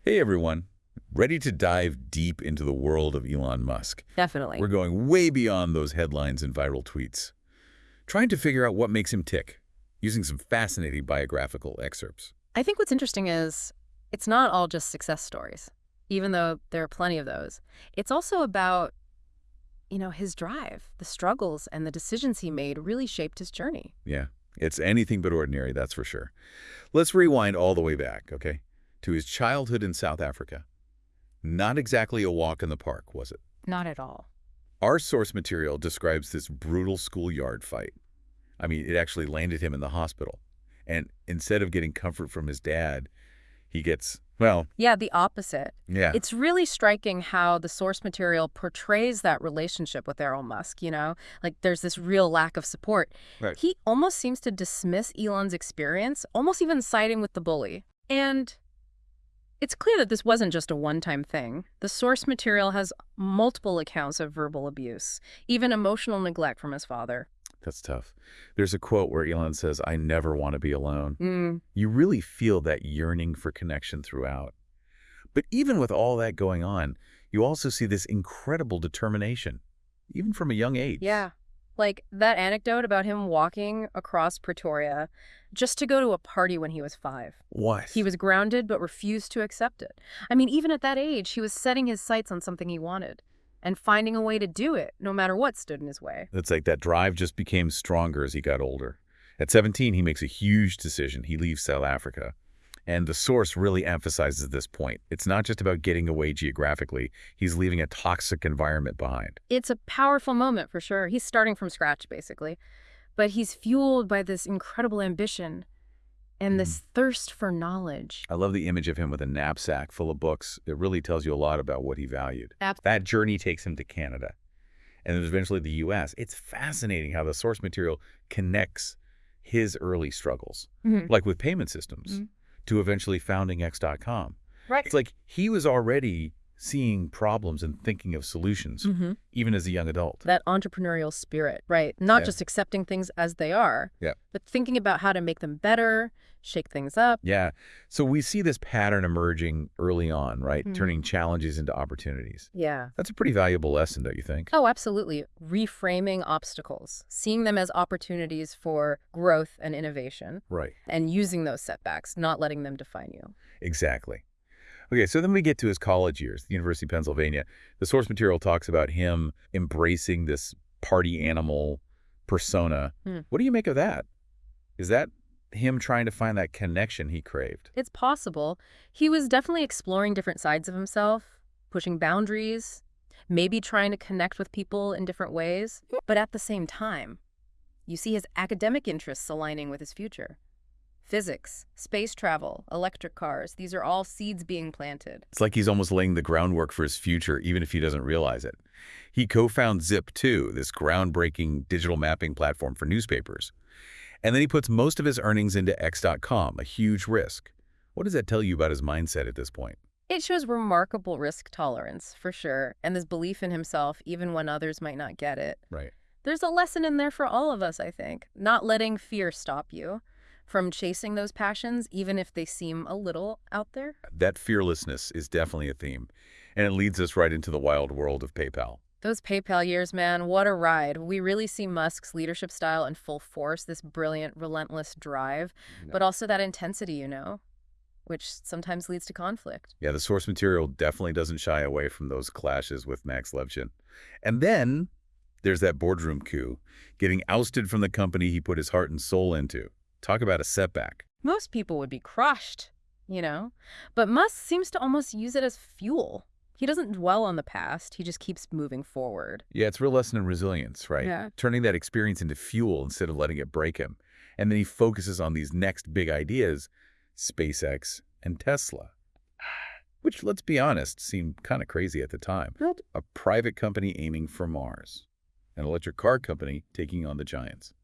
Hey everyone, ready to dive deep into the world of Elon Musk. Definitely. We're going way beyond those headlines and viral tweets, trying to figure out what makes him tick, using some fascinating biographical excerpts. I think what's interesting is it's not all just success stories, even though there are plenty of those. It's also about, his drive, the struggles and the decisions he made really shaped his journey. Yeah, it's anything but ordinary, that's for sure. Let's rewind all the way back, okay, to his childhood in South Africa. Not exactly a walk in the park, was it? Not at all. Our source material describes this brutal schoolyard fight. I mean, it actually landed him in the hospital. And instead of getting comfort from his dad, he gets, well... Yeah, the opposite. Yeah. It's really striking how the source material portrays that relationship with Elon Musk, Like, there's this real lack of support. Right. He almost seems to dismiss Elon's experience, almost even siding with the bully. And it's clear that this wasn't just a one-time thing. The source material has multiple accounts of verbal abuse, even emotional neglect from his father. That's tough. There's a quote where Elon says, "I never want to be alone." Mm. You really feel that yearning for connection throughout. But even with all that going on, you also see this incredible determination, even from a young age. Yeah. Like that anecdote about him walking across Pretoria just to go to a party when he was 5. What? He was grounded but refused to accept it. I mean, even at that age, he was setting his sights on something he wanted and finding a way to do it, no matter what stood in his way. It's like that drive just became stronger as he got older. At 17, he makes a huge decision. He leaves South Africa. And the source really emphasizes this point. It's not just about getting away geographically. He's leaving a toxic environment behind. It's a powerful moment for sure. He's starting from scratch, basically. But he's fueled by this incredible ambition and this thirst for knowledge. I love the image of him with a knapsack full of books. It really tells you a lot about what he valued. Absolutely. That journey takes him to Canada and then eventually the U.S. It's fascinating how the source material connects his early struggles, like with payment systems, to eventually founding X.com. Right. It's like he was already seeing problems and thinking of solutions, even as a young adult. That entrepreneurial spirit, right? Not just accepting things as they are, but thinking about how to make them better, shake things up. Yeah. So we see this pattern emerging early on, right? Turning challenges into opportunities. Yeah. That's a pretty valuable lesson, don't you think? Oh, absolutely. Reframing obstacles, seeing them as opportunities for growth and innovation. Right. And using those setbacks, not letting them define you. Exactly. Okay, so then we get to his college years, the University of Pennsylvania. The source material talks about him embracing this party animal persona. What do you make of that? Is that him trying to find that connection he craved? It's possible. He was definitely exploring different sides of himself, pushing boundaries, maybe trying to connect with people in different ways. But at the same time, you see his academic interests aligning with his future. Physics, space travel, electric cars, these are all seeds being planted. It's like he's almost laying the groundwork for his future, even if he doesn't realize it. He co-founds Zip2, this groundbreaking digital mapping platform for newspapers. And then he puts most of his earnings into X.com, a huge risk. What does that tell you about his mindset at this point? It shows remarkable risk tolerance, for sure, and this belief in himself, even when others might not get it. Right. There's a lesson in there for all of us, I think. Not letting fear stop you from chasing those passions, even if they seem a little out there. That fearlessness is definitely a theme, and it leads us right into the wild world of PayPal. Those PayPal years, man, what a ride. We really see Musk's leadership style in full force, this brilliant, relentless drive, but also that intensity, which sometimes leads to conflict. Yeah, the source material definitely doesn't shy away from those clashes with Max Levchin. And then there's that boardroom coup, getting ousted from the company he put his heart and soul into. Talk about a setback. Most people would be crushed, but Musk seems to almost use it as fuel. He doesn't dwell on the past. He just keeps moving forward. Yeah, it's a real lesson in resilience, right? Yeah. Turning that experience into fuel instead of letting it break him. And then he focuses on these next big ideas, SpaceX and Tesla, which, let's be honest, seemed kind of crazy at the time. Yep. A private company aiming for Mars, an electric car company taking on the giants.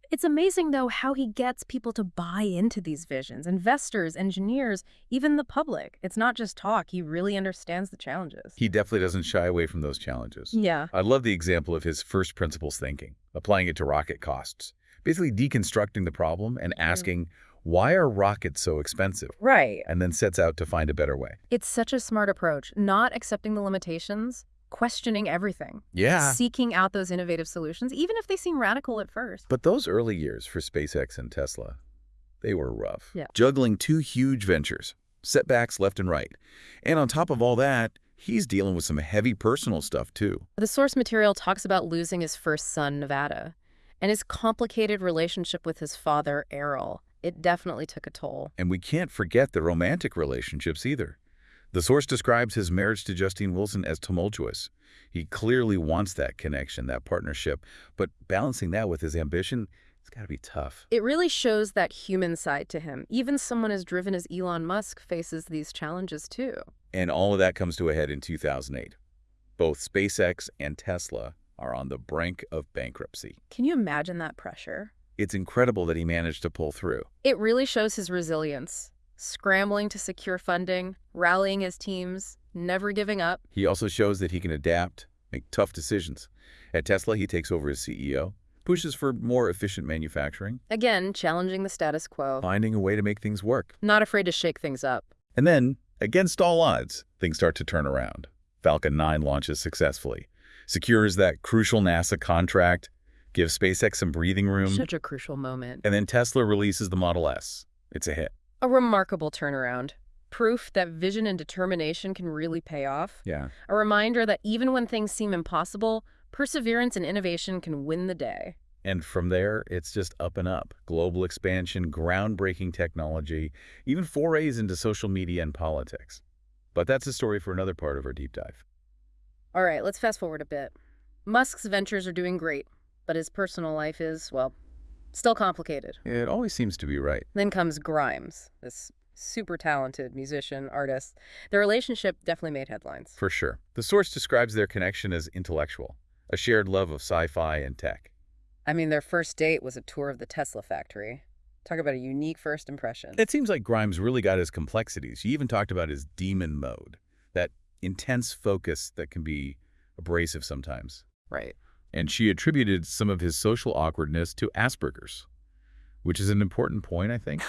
It's amazing, though, how he gets people to buy into these visions. Investors, engineers, even the public. It's not just talk. He really understands the challenges. He definitely doesn't shy away from those challenges. Yeah. I love the example of his first principles thinking, applying it to rocket costs. Basically deconstructing the problem and asking, Why are rockets so expensive? Right. And then sets out to find a better way. It's such a smart approach, not accepting the limitations, questioning everything, Yeah. seeking out those innovative solutions, even if they seem radical at first. But those early years for SpaceX and Tesla, they were rough. Yeah. Juggling two huge ventures, setbacks left and right. And on top of all that, he's dealing with some heavy personal stuff too. The source material talks about losing his first son, Nevada, and his complicated relationship with his father, Errol. It definitely took a toll. And we can't forget the romantic relationships either. The source describes his marriage to Justine Wilson as tumultuous. He clearly wants that connection, that partnership, but balancing that with his ambition, it's got to be tough. It really shows that human side to him. Even someone as driven as Elon Musk faces these challenges too. And all of that comes to a head in 2008. Both SpaceX and Tesla are on the brink of bankruptcy. Can you imagine that pressure? It's incredible that he managed to pull through. It really shows his resilience, scrambling to secure funding, rallying his teams, never giving up. He also shows that he can adapt, make tough decisions. At Tesla, he takes over as CEO, pushes for more efficient manufacturing, Again, challenging the status quo, finding a way to make things work. not afraid to shake things up. And then, against all odds, things start to turn around. Falcon 9 launches successfully, secures that crucial NASA contract, gives SpaceX some breathing room, Such a crucial moment. and then Tesla releases the Model S. It's a hit. A remarkable turnaround. Proof that vision and determination can really pay off. Yeah. A reminder that even when things seem impossible, perseverance and innovation can win the day. And from there, it's just up and up. Global expansion, groundbreaking technology, even forays into social media and politics. But that's a story for another part of our deep dive. All right, let's fast forward a bit. Musk's ventures are doing great, but his personal life is, well, still complicated. It always seems to be right. Then comes Grimes, this super talented musician, artist. Their relationship definitely made headlines. For sure. The source describes their connection as intellectual, a shared love of sci-fi and tech. I mean, their first date was a tour of the Tesla factory. Talk about a unique first impression. It seems like Grimes really got his complexities. He even talked about his demon mode, that intense focus that can be abrasive sometimes. Right. And she attributed some of his social awkwardness to Asperger's, which is an important point, I think.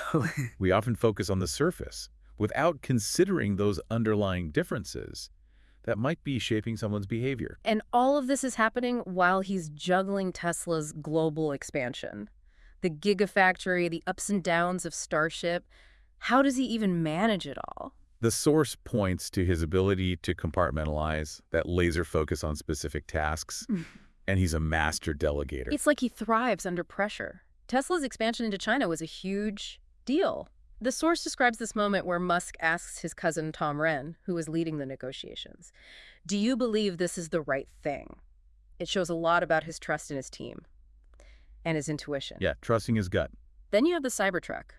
We often focus on the surface without considering those underlying differences that might be shaping someone's behavior. And all of this is happening while he's juggling Tesla's global expansion. The gigafactory, the ups and downs of Starship. How does he even manage it all? The source points to his ability to compartmentalize, that laser focus on specific tasks, and he's a master delegator. It's like he thrives under pressure. Tesla's expansion into China was a huge deal. The source describes this moment where Musk asks his cousin Tom Wren, who was leading the negotiations, "Do you believe this is the right thing?" It shows a lot about his trust in his team and his intuition. Yeah, trusting his gut. Then you have the Cybertruck,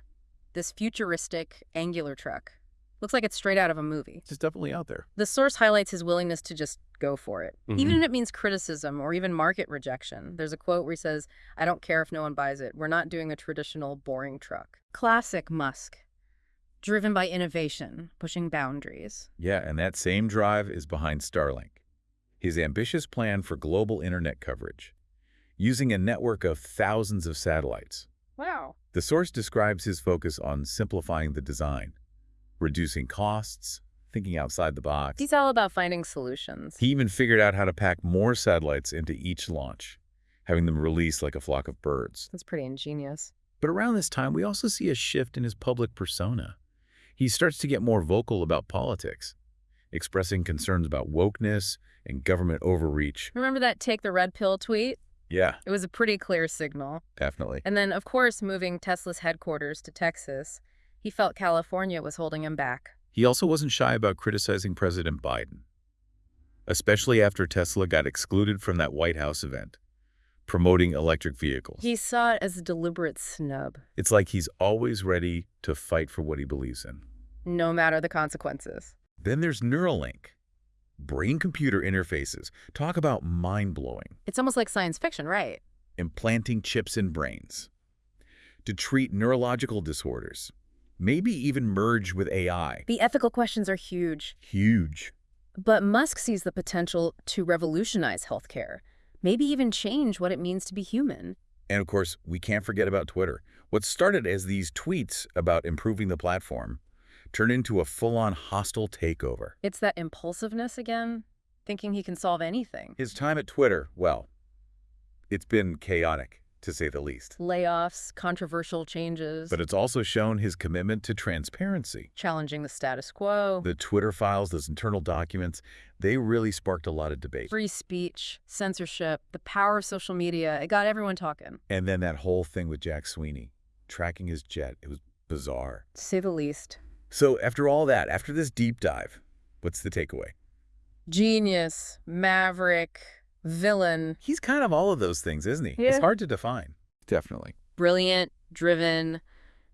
this futuristic, angular truck. Looks like it's straight out of a movie. It's definitely out there. The source highlights his willingness to just go for it, even if it means criticism or even market rejection. There's a quote where he says, "I don't care if no one buys it. We're not doing a traditional, boring truck." Classic Musk. Driven by innovation, pushing boundaries. Yeah, and that same drive is behind Starlink, his ambitious plan for global internet coverage, using a network of thousands of satellites. Wow. The source describes his focus on simplifying the design, reducing costs, thinking outside the box. He's all about finding solutions. He even figured out how to pack more satellites into each launch, having them release like a flock of birds. That's pretty ingenious. But around this time, we also see a shift in his public persona. He starts to get more vocal about politics, expressing concerns about wokeness and government overreach. Remember that take the red pill tweet? Yeah, It was a pretty clear signal. definitely. And then, of course, moving Tesla's headquarters to Texas, he felt California was holding him back. He also wasn't shy about criticizing President Biden, especially after Tesla got excluded from that White House event, promoting electric vehicles. He saw it as a deliberate snub, It's like he's always ready to fight for what he believes in. no matter the consequences. Then there's Neuralink. Brain-computer interfaces. Talk about mind-blowing. It's almost like science fiction, right? Implanting chips in brains to treat neurological disorders, maybe even merge with AI. The ethical questions are huge. Huge. But Musk sees the potential to revolutionize healthcare, maybe even change what it means to be human. And of course, we can't forget about Twitter. What started as these tweets about improving the platform turned into a full-on hostile takeover. It's that impulsiveness again, thinking he can solve anything. His time at Twitter, well, it's been chaotic, to say the least. Layoffs, controversial changes, But it's also shown his commitment to transparency. challenging the status quo, The Twitter files, those internal documents, they really sparked a lot of debate. free speech, censorship, the power of social media. It got everyone talking, And then that whole thing with Jack Sweeney, tracking his jet, it was bizarre. to say the least. So after all that, after this deep dive, what's the takeaway? Genius, maverick, villain, He's kind of all of those things, isn't he? Yeah. It's hard to define. Definitely. brilliant, driven,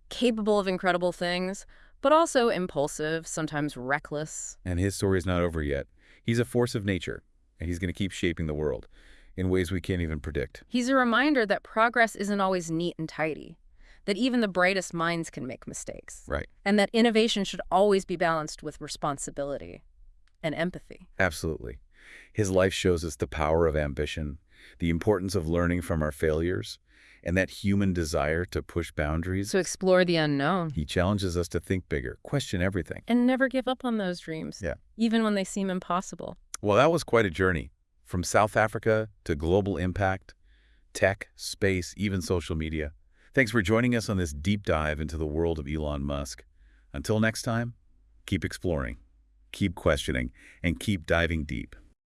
capable of incredible things, but also impulsive, sometimes reckless. And his story is not over yet. He's a force of nature, and he's going to keep shaping the world in ways we can't even predict. He's a reminder that progress isn't always neat and tidy, that even the brightest minds can make mistakes, Right. and that innovation should always be balanced with responsibility and empathy. Absolutely. His life shows us the power of ambition, the importance of learning from our failures, and that human desire to push boundaries. To explore the unknown He challenges us to think bigger, question everything. and never give up on those dreams, Yeah. even when they seem impossible. Well, that was quite a journey. From South Africa to global impact, tech, space, even social media. Thanks for joining us on this deep dive into the world of Elon Musk. Until next time, keep exploring, keep questioning, and keep diving deep.